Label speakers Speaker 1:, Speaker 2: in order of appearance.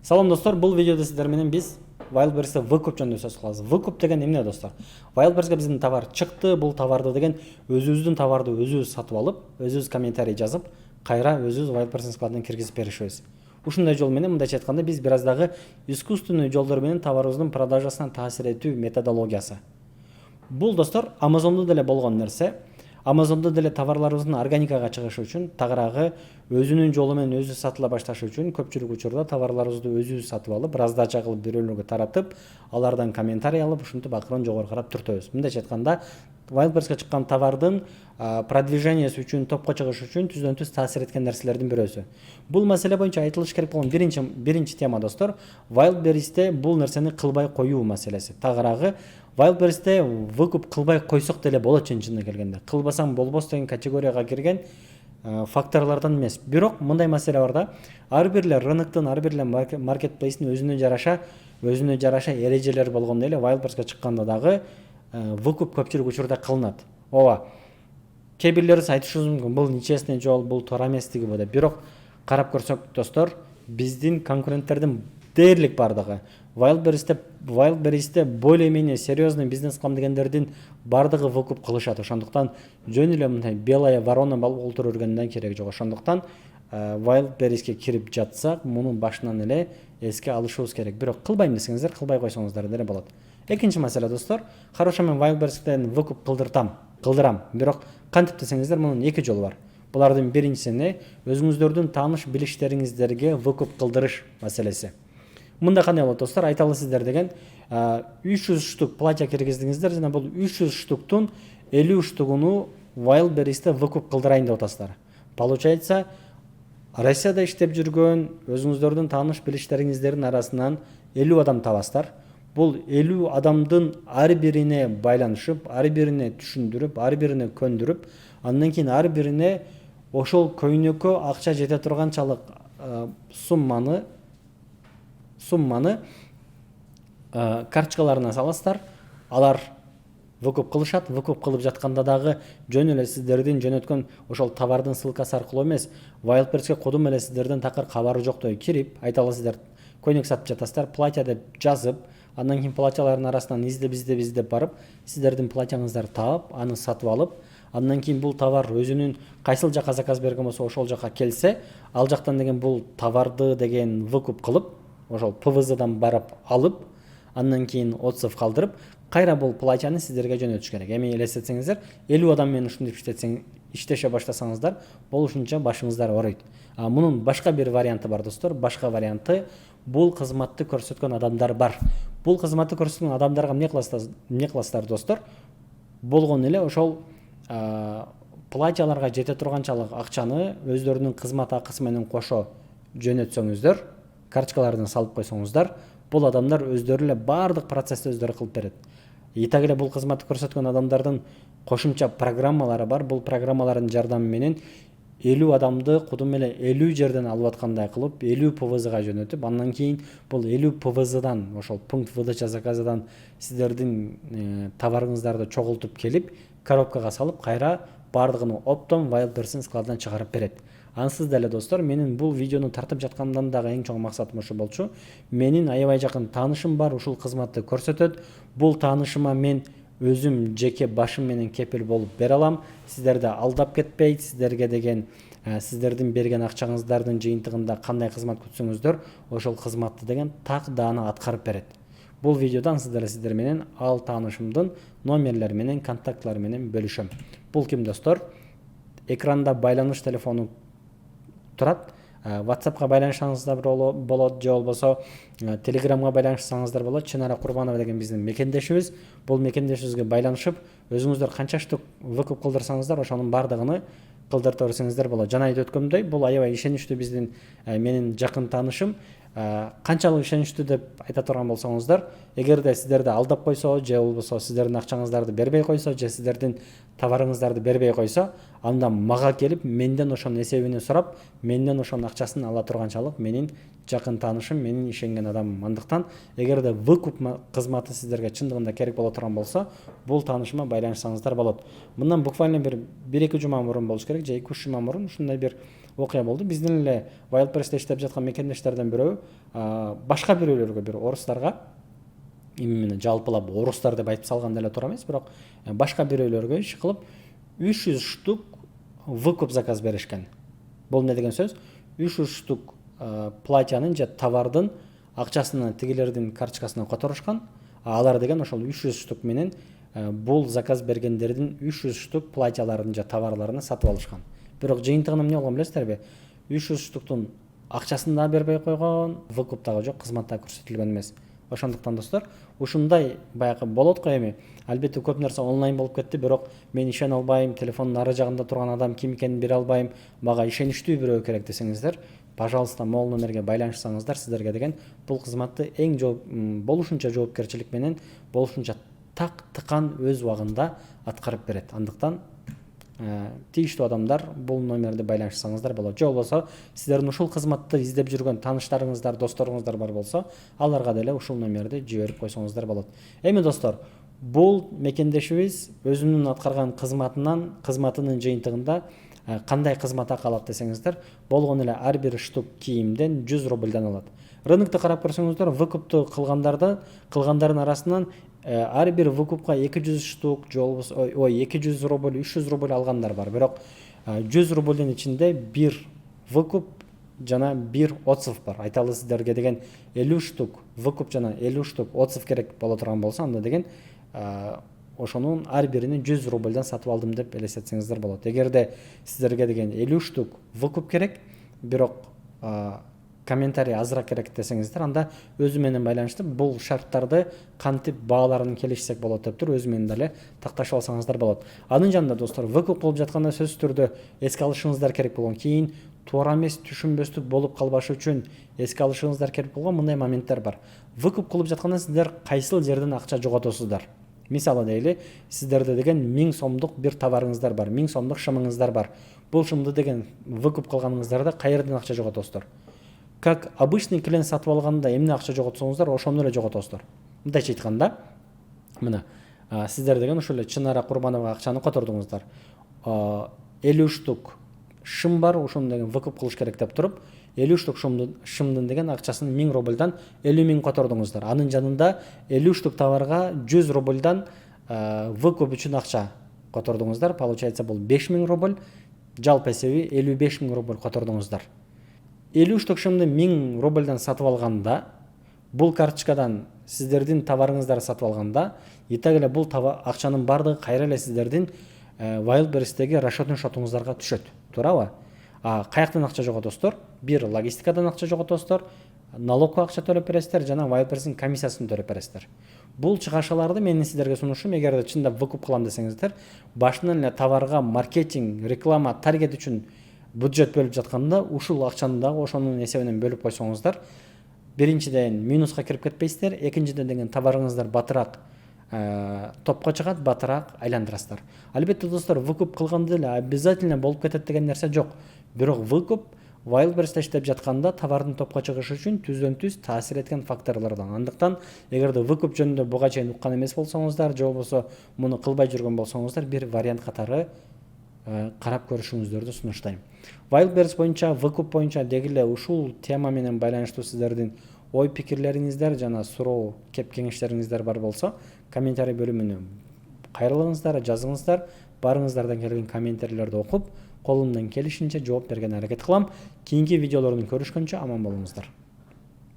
Speaker 1: Салам достор, бұл видеода сіздер менен біз Wildberries'te выкуп жөнүндө сөз кылабыз. Выкуп деген эмне достор? Wildberries'ке биздин товар чыкты, бул товарды деген өзүбүздүн товарды өзүбүз сатып алып, өзүбүз комментарий жазып, кайра өзүбүз Wildberries'in складына киргизип беришибиз. Ушундай жол менен, мындайча айтканда, биз бир аз дагы искусственный жолдор менен товарыбыздын продажасына таасир этүү методологиясы. Бул достор Amazon'да деле болгон нерсе. Amazon'da деле товарларыбыздын органикага чыгышы үчүн, тагыраагы өзүнүн жолу менен өзү сатыла башташы үчүн көпчүлүк учурда товарларыбызды өзүбүз сатып алып, раздача кылып бирөөлөргө таратып, алардан комментарий алып, ушинтип акырын жогору карап түртөбүз. Мындайча айтканда, Wildberries'ке чыккан товардын продвижениясы үчүн, топко чыгышы үчүн түздөн-түз таасир эткен нерселердин бирөөсү. Бул маселе боюнча айтылыш керек болгон биринчи тема достор, Wildberries'те бул нерсени кылбай коюу маселеси. Тагыраагы Wildberries'те выкуп кылбай койсок деле болот чынында келгенде. Кылбасаң болбос деген категорияга кирген факторлордон эмес. Бирок мындай маселе бар да, ар бир рыноктун, ар бир маркетплейстин өзүнө жараша эрежелер болгондой эле Wildberries'ке чыкканда дагы выкуп көпчүлүк учурда кылынат. Ооба. Кээ бирлерибиз айтышыбыз мүмкүн, бул нечестный жол, бул туура эмес деген болот. Бирок карап көрсөк достор, биздин конкуренттердин дээрлик бардыгы Wildberries'те более-менее серьезный бизнес кылам дегендердин бардыгы выкуп кылышат. Ошондуктан жөн эле мындай белая ворона болуп олтура жүргөндөн кереги жок. Ошондуктан Wildberries'ке кирип жатсак, мунун башынан эле эске алышыбыз керек. Бирок кылбайм десеңиздер, кылбай койсоңуздар деле болот. Экинчи маселе достор, хорошо мен Wildberries'тен выкуп кылдырам. Бирок кантип десеңиздер, мунун эки жолу бар. Булардын биринчиси өзүңүздөрдүн тааныш билиштериңиздерге выкуп кылдырыш маселеси. Мында кандай болот достор, айталы сиздер деген 300 штук платья киргиздиңиздер, жана бул 300 штуктун 50 штугуну Wildberries'те выкуп кылдырайын деп атасыздар. Получается, Россияда иштеп жүргөн өзүңүздөрдүн тааныш билиштериңиздердин арасынан 50 адам табасыздар. Бул 50 адамдын ар бирине байланышып, ар бирине түшүндүрүп, ар бирине көндүрүп, андан кийин ар бирине ошол көйнөккө акча жете турганчалык сумманы карточкаларына саласыздар. Алар выкуп кылышат. Выкуп кылып жатканда дагы жөн эле сиздердин жөнөткөн ошол товардын ссылкасы аркылуу эмес, Wildberries'ке кодум эле сиздерден такыр кабары жоктой кирип, айталы сиздер көйнөк сатып жатасыздар, платья деп жазып, андан кийин платьялардын арасынан издеп барып, сиздердин платьяңыздарды таап, аны сатып алып, андан кийин бул товар өзүнүн кайсыл жака заказ берген болсо ошол жака келсе, ал жактан деген бул товарды деген выкуп кылып, ошол ПВЗдан барып алып, андан кийин отзыв калдырып, кайра бул платьяны сиздерге жөнөтүш керек. Эми элестетсеңиздер, 50 адам менен ушинтип иштеше баштасаңыздар, болушунча башыңыздар ооруйт. Мунун башка бир варианты бар достор. Башка варианты, бул кызматты көрсөткөн адамдар бар. Бул кызматты көрсөткөн адамдарга эмне кыласыздар достор? Болгон эле ошол платьяларга жете турганчалык акчаны өздөрүнүн кызмат акысы менен кошо жөнөтсөңүздөр, карточкаларына салып койсоңуздар, бул адамдар өздөрү эле баардык процессти өздөрү кылып берет. Так эле бул кызматты көрсөткөн адамдардын кошумча программалары бар. Бул программалардын жардамы менен 50 адамды кудум эле 50 жерден алып аткандай кылып, 50 ПВЗга жөнөтүп, андан кийин бул 50 ПВЗдан, ошол пункт выдача заказадан сиздердин товарыңыздарды чогултуп келип, коробкага салып, кайра баардыгын оптом Wildberries'in складынан чыгарып берет. Ансыз деле достор, менин бул видеону тартып жаткандан дагы эң чоң максатым ошо болчу. Менин аябай жакын таанышым бар, ушул кызматты көрсөтөт. Бул таанышыма мен өзүм жеке башым менен кепил болуп бере алам. Сиздерди алдап кетпейт, сиздерге деген сиздердин берген акчаңыздардын жыйынтыгында кандай кызмат күтсөңүздөр, ошол кызматты деген так даана аткарып берет. Бул видеодан сиздер менен ал таанышымдын номерлери менен, контактылары менен бөлүшөм. Бул ким достор? Экранда байланыш телефону турат. WhatsApp'ка байланышсаңыздар болот, же болбосо Telegram'га байланышсаңыздар болот. Чынара Курбанова деген биздин мекендешибиз. Бул мекендешибизге байланышып, өзүңүздөр канча штук выкуп кылдырсаңыздар, ошонун бардыгын кылдырта берсеңиздер болот. Жана айтып өткөндөй, бул аябай ишеничтүү биздин менин жакын таанышым. Канчалык ишеничтүү деп айта турган болсоңуздар, эгерде сиздерди алдап койсо, же болбосо сиздердин акчаңыздарды бербей койсо, же сиздердин товарыңыздарды бербей койсо, анда мага келип, менден ошонун эсебин сурап, менден ошонун акчасын ала турганчалык менин жакын таанышым, менин ишенген адамым. Андыктан эгерде выкуп кызматы сиздерге чындыгында керек боло турган болсо, бул таанышыма байланышсаңыздар болот. Мындан буквально бир 1-2 жума мурун болуш керек, же 2-3 жума мурун ушундай бир окуя болду. Биздин эле Wildberries'те иштеп жаткан мекендештерден бирөө башка бирөөлөргө, бир орустарга, именно жалпылап орустар деп айтып салганда эле туура эмес, бирок башка бирөөлөргө иш кылып 300 штук выкуп заказ беришкен. Бул не деген сөз? 300 штук платьянын же товардын акчасына тигилердин карточкасына которушкан. Алар деген ошол 300 штук менен бул заказ бергендердин 300 штук платьяларын же товарларын сатып алышкан. Бирок жыйынтыгын эмне болгон билесиздерби? 300 штуктун акчасын да бербей койгон, выкуп дагы жок, кызмат да көрсөтүлгөн эмес. Ошондуктан достор, ушундай баягы болот го эми. Албетте көп нерсе онлайн болуп кетти, бирок мен ишене албайм, телефондун ары жагында турган адам ким экенин бере албайм, мага ишеничтүү бирөө керек десеңиздер, пожалуйста, могул номерге байланышсаңыздар, сиздерге деген бул кызматты эң болушунча жоопкерчилик менен, болушунча так тыкан өз убагында аткарып берет. Андыктан тийиштүү адамдар бул номерди байланышсаңыздар болот. Же болбосо сиздердин ушул кызматты издеп жүргөн тааныштарыңыздар, досторуңуздар бар болсо, аларга деле ушул номерди жиберип койсоңуздар болот. Эми достор, бул мекендешибиз өзүнүн аткарган кызматынын жыйынтыгында кандай кызмат акы алат десеңиздер, болгон эле ар бир штук кийимден 100 рубльдан алат. Рынокто карап көрсөңүздөр, выкупту кылгандардын арасынан ар бир выкупка 200 штук, же болбосо 200 рубль, 300 рубль алгандар бар. Бирок 100 рубльдин ичинде бир выкуп жана бир отзыв бар. Айталы сиздерге деген 50 штук выкуп жана 50 штук отзыв керек боло турган болсо, анда деген ошонун ар бирини 100 рубльдан сатып алдым деп элестетсеңиздер болот. Эгерде сиздерге деген 50 штук выкуп керек, бирок комментарий азыраак керек десеңиздер, анда өзү менен байланыштып бул шарттарды кантип бааларын келишсек болот деп туруп өзү менен деле такташып алсаңыздар болот. Анын жанында достор, выкуп болуп жатканда сөзсүз түрдө эске алышыңыздар керек болгон, кийин туура эмес түшүнбөстүк болуп калбашы үчүн эске алышыңыздар керек болгон мындай моменттер бар. Выкуп кылып жатканда сиздер кайсыл жерден акча жоготосуздар? Мисалы дейли, сиздерде деген 1000 сомдук бир товарыңыздар бар, 1000 сомдук шымыңыздар бар. Бул шымды деген выкуп кылганыңыздарда каерден акча жоготосуздар? Как обычный клиент сатып алганда эмне акча жоготсоңуздар, ошону эле жоготосуздар. Мындайча айтканда, мына сиздер деген ушул эле Чынара Курбановага акчаны котордуңуздар. 50 штук шым бар, ошону деген выкуп кылыш керек деп туруп, 50 штук шымдын деген акчасын 1000 рубльдан 50 000 котордуңуздар. Анын жанында 50 штук товарга 100 рубльдан выкуп үчүн акча котордуңуздар. Получается, бул 5000 рубль, жалпы эсеби 55 000 рубль котордуңуздар. 50 штук шымды 1000 рубльдан сатып алганда, бул карточкадан сиздердин товарыңыздарды сатып алганда, итак эле бул акчанын бардыгы кайра эле сиздердин Wildberries'теги расчетный шотуңуздарга түшөт. Туурабы? Каяктан акча жоготосуздар? Бир логистикадан акча жоготосуздар, налогко акча төлөп бересиздер жана Wildberries'тин комиссиясын төлөп бересиздер. Бул чыгашаларды менин сиздерге сунушум, эгерде чындап выкуп кылам десеңиздер, башынан эле товарга маркетинг, реклама, таргет үчүн бюджет бөлүп жатканда, ушул акчаны дагы ошонун эсебинен бөлүп койсоңуздар, биринчиден минуска кирип кетпейсиздер, экинчиден деген товарыңыздар батыраак топко чыгат, батыраак айландырасыздар. Албетте достор, выкуп кылганда эле обязательно болуп кетет деген нерсе жок. Бирок выкуп Wildberries'те иштеп жатканда товардын топко чыгышы үчүн түздөн-түз таасир эткен факторлордон. Андыктан эгерде выкуп жөнүндө буга чейин уккан эмес болсоңуздар, же болбосо муну кылбай жүргөн болсоңуздар, бир вариант катары карап көрүшүңүздөрдү сунуштайм. Wildberries боюнча, выкуп боюнча дегиле ушул тема менен байланыштуу сиздердин ой пикирлериңиздер жана суроо кеп кеңештериңиздер бар болсо, комментарий бөлүмүнө кайрылыңыздар, жазыңыздар. Барыңыздардан келген комментарийлерди окуп, колумдан келишинче жооп берген аракет кылам. Кийинки видеолордун көрүшкөнчө аман болуңуздар.